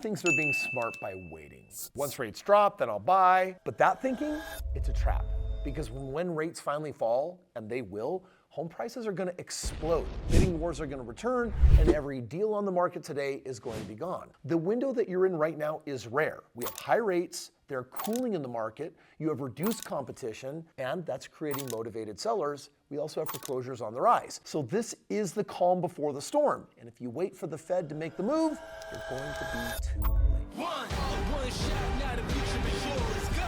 thinks they're being smart by waiting. Once rates drop, then I'll buy. But that thinking, it's a trap. Because when rates finally fall, and they will, home prices are gonna explode. Bidding wars are gonna return, and every deal on the market today is going to be gone. The window that you're in right now is rare. We have high rates, they're cooling in the market, you have reduced competition, and that's creating motivated sellers. We also have foreclosures on the rise. So this is the calm before the storm. And if you wait for the Fed to make the move, you're going to be too late. One shot, now the future is yours. Go.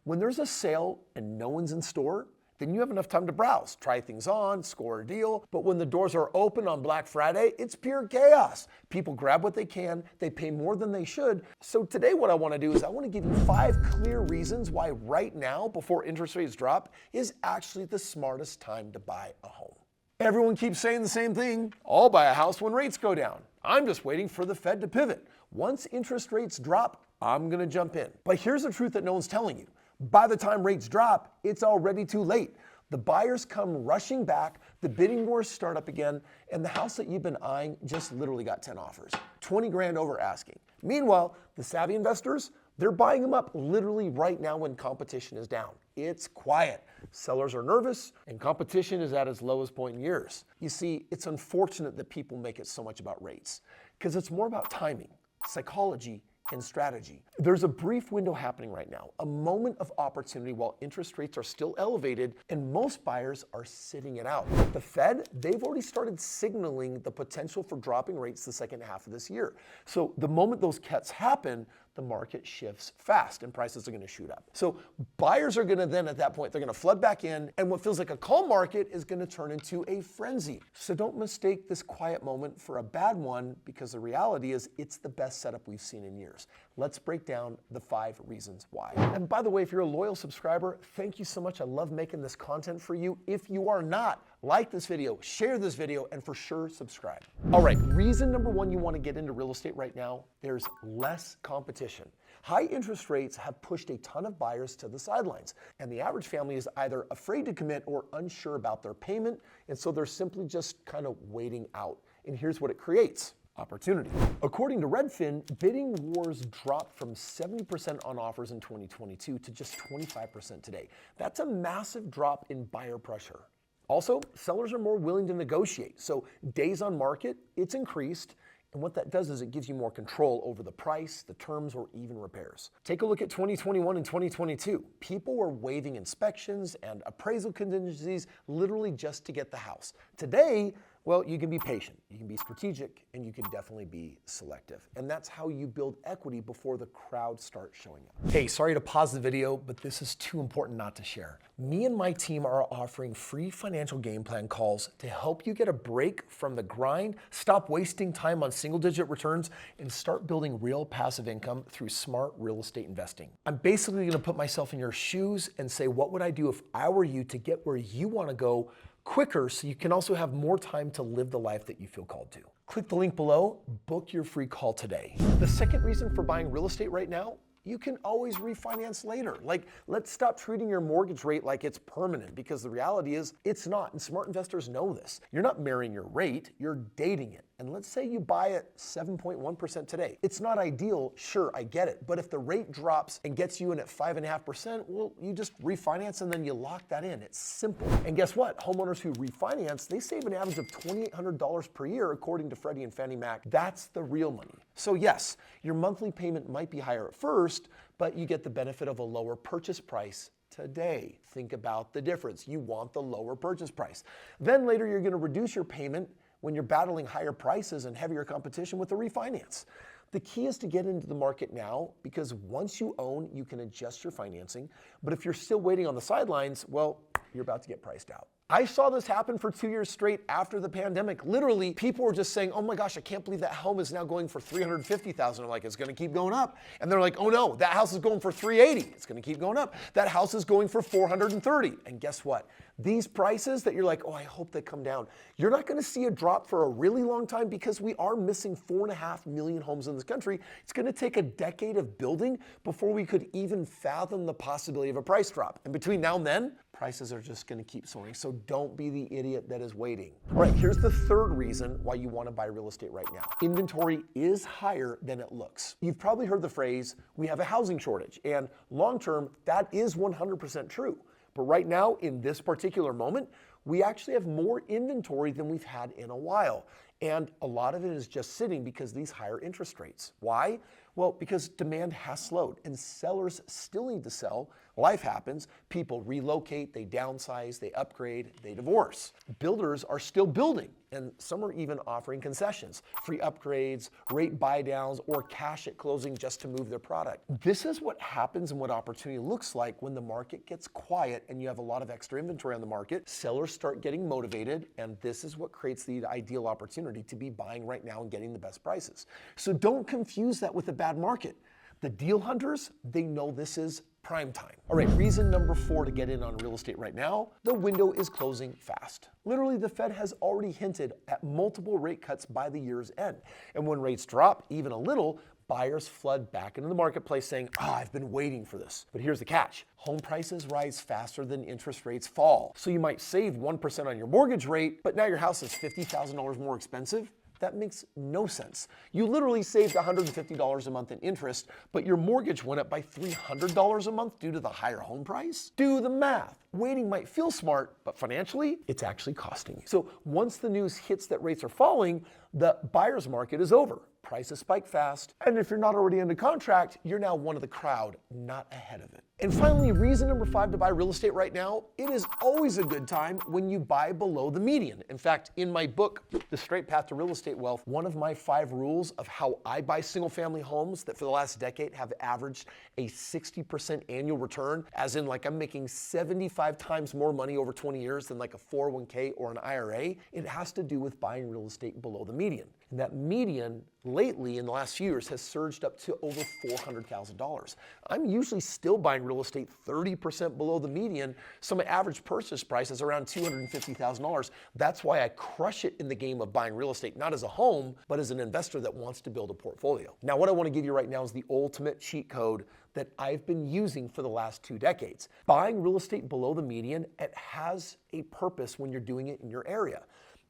When there's a sale and no one's in store, then you have enough time to browse, try things on, score a deal. But when the doors are open on Black Friday, it's pure chaos. People grab what they can, they pay more than they should. So today what I wanna do is I wanna give you 5 clear reasons why right now, before interest rates drop, is actually the smartest time to buy a home. Everyone keeps saying the same thing, I'll buy a house when rates go down. I'm just waiting for the Fed to pivot. Once interest rates drop, I'm gonna jump in. But here's the truth that no one's telling you. By the time rates drop, it's already too late. The buyers come rushing back, the bidding wars start up again, and the house that you've been eyeing just literally got 10 offers, 20 grand over asking. Meanwhile, the savvy investors, they're buying them up literally right now when competition is down. It's quiet. Sellers are nervous, and competition is at its lowest point in years. You see, it's unfortunate that people make it so much about rates, because it's more about timing, psychology, and strategy. There's a brief window happening right now, a moment of opportunity while interest rates are still elevated and most buyers are sitting it out. The Fed, they've already started signaling the potential for dropping rates the second half of this year. So the moment those cuts happen, the market shifts fast and prices are gonna shoot up. So buyers are gonna then at that point, they're gonna flood back in, and what feels like a calm market is gonna turn into a frenzy. So don't mistake this quiet moment for a bad one, because the reality is it's the best setup we've seen in years. Let's break down the 5 reasons why. And by the way, if you're a loyal subscriber, thank you so much. I love making this content for you. If you are not, like this video, share this video, and for sure subscribe. All right, reason number 1 you want to get into real estate right now, there's less competition. High interest rates have pushed a ton of buyers to the sidelines, and the average family is either afraid to commit or unsure about their payment, and so they're simply just kind of waiting out. And here's what it creates. Opportunity. According to Redfin, bidding wars dropped from 70% on offers in 2022 to just 25% today. That's a massive drop in buyer pressure. Also, sellers are more willing to negotiate. So days on market, it's increased. And what that does is it gives you more control over the price, the terms, or even repairs. Take a look at 2021 and 2022. People were waiving inspections and appraisal contingencies literally just to get the house. Today, well, you can be patient, you can be strategic, and you can definitely be selective. And that's how you build equity before the crowd starts showing up. Hey, sorry to pause the video, but this is too important not to share. Me and my team are offering free financial game plan calls to help you get a break from the grind, stop wasting time on single-digit returns, and start building real passive income through smart real estate investing. I'm basically gonna put myself in your shoes and say, what would I do if I were you to get where you wanna go quicker, so you can also have more time to live the life that you feel called to. Click the link below, book your free call today. The second reason for buying real estate right now, you can always refinance later. Like, let's stop treating your mortgage rate like it's permanent, because the reality is it's not, and smart investors know this. You're not marrying your rate, you're dating it. And let's say you buy at 7.1% today. It's not ideal, sure, I get it. But if the rate drops and gets you in at 5.5%, well, you just refinance and then you lock that in. It's simple. And guess what? Homeowners who refinance, they save an average of $2,800 per year, according to Freddie and Fannie Mac. That's the real money. So yes, your monthly payment might be higher at first, but you get the benefit of a lower purchase price today. Think about the difference. You want the lower purchase price. Then later you're gonna reduce your payment when you're battling higher prices and heavier competition with the refinance. The key is to get into the market now, because once you own, you can adjust your financing. But if you're still waiting on the sidelines, well, you're about to get priced out. I saw this happen for 2 years straight after the pandemic. Literally, people were just saying, oh my gosh, I can't believe that home is now going for $350,000. I'm like, it's gonna keep going up. And they're like, oh no, that house is going for $380,000. It's gonna keep going up. That house is going for $430,000. And guess what? These prices that you're like, oh, I hope they come down, you're not gonna see a drop for a really long time, because we are missing 4.5 million homes in this country. It's gonna take a decade of building before we could even fathom the possibility of a price drop. And between now and then, prices are just going to keep soaring. So don't be the idiot that is waiting. All right, here's the third reason why you want to buy real estate right now. Inventory is higher than it looks. You've probably heard the phrase, we have a housing shortage, and long term, that is 100% true. But right now, in this particular moment, we actually have more inventory than we've had in a while. And a lot of it is just sitting because of these higher interest rates. Why? Well, because demand has slowed and sellers still need to sell. Life happens. People relocate, they downsize, they upgrade, they divorce. Builders are still building, and some are even offering concessions, free upgrades, rate buy downs, or cash at closing just to move their product. This is what happens and what opportunity looks like when the market gets quiet and you have a lot of extra inventory on the market. Sellers start getting motivated, and this is what creates the ideal opportunity to be buying right now and getting the best prices. So don't confuse that with a bad market. The deal hunters, they know this is prime time. All right, reason number 4 to get in on real estate right now, the window is closing fast. Literally, the Fed has already hinted at multiple rate cuts by the year's end. And when rates drop even a little, buyers flood back into the marketplace saying, I've been waiting for this. But here's the catch. Home prices rise faster than interest rates fall. So you might save 1% on your mortgage rate, but now your house is $50,000 more expensive. That makes no sense. You literally saved $150 a month in interest, but your mortgage went up by $300 a month due to the higher home price? Do the math. Waiting might feel smart, but financially, it's actually costing you. So once the news hits that rates are falling, the buyer's market is over. Prices spike fast, and if you're not already under contract, you're now one of the crowd, not ahead of it. And finally, reason number 5 to buy real estate right now, it is always a good time when you buy below the median. In fact, in my book, The Straight Path to Real Estate Wealth, one of my 5 rules of how I buy single family homes that for the last decade have averaged a 60% annual return, as in like I'm making 75 times more money over 20 years than like a 401k or an IRA, it has to do with buying real estate below the median. And that median lately in the last few years has surged up to over $400,000. I'm usually still buying real estate 30% below the median, so my average purchase price is around $250,000. That's why I crush it in the game of buying real estate, not as a home, but as an investor that wants to build a portfolio. Now, what I want to give you right now is the ultimate cheat code that I've been using for the last 2 decades. Buying real estate below the median, it has a purpose when you're doing it in your area.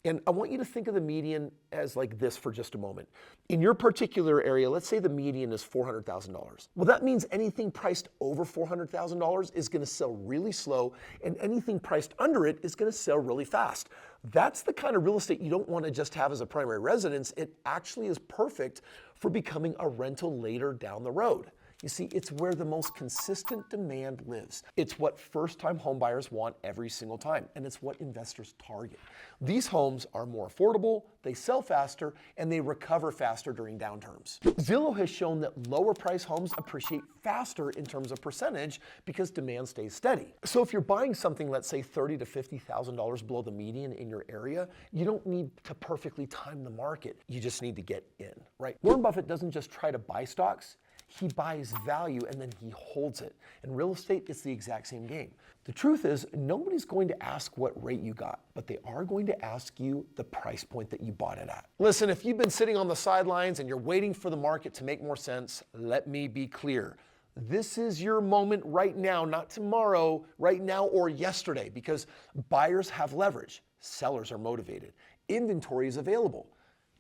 And I want you to think of the median as like this for just a moment. In your particular area, let's say the median is $400,000. Well, that means anything priced over $400,000 is going to sell really slow, and anything priced under it is going to sell really fast. That's the kind of real estate you don't want to just have as a primary residence. It actually is perfect for becoming a rental later down the road. You see, it's where the most consistent demand lives. It's what first-time homebuyers want every single time, and it's what investors target. These homes are more affordable, they sell faster, and they recover faster during downturns. Zillow has shown that lower-priced homes appreciate faster in terms of percentage because demand stays steady. So if you're buying something, let's say $30,000 to $50,000 below the median in your area, you don't need to perfectly time the market. You just need to get in, right? Warren Buffett doesn't just try to buy stocks. He buys value and then he holds it. In real estate, it's the exact same game. The truth is, nobody's going to ask what rate you got, but they are going to ask you the price point that you bought it at. Listen, if you've been sitting on the sidelines and you're waiting for the market to make more sense, let me be clear. This is your moment right now, not tomorrow, right now or yesterday, because buyers have leverage, sellers are motivated, inventory is available.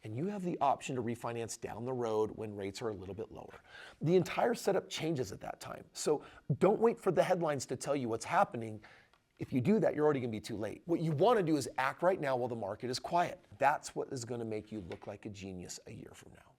And you have the option to refinance down the road when rates are a little bit lower. The entire setup changes at that time. So don't wait for the headlines to tell you what's happening. If you do that, you're already going to be too late. What you want to do is act right now while the market is quiet. That's what is going to make you look like a genius a year from now.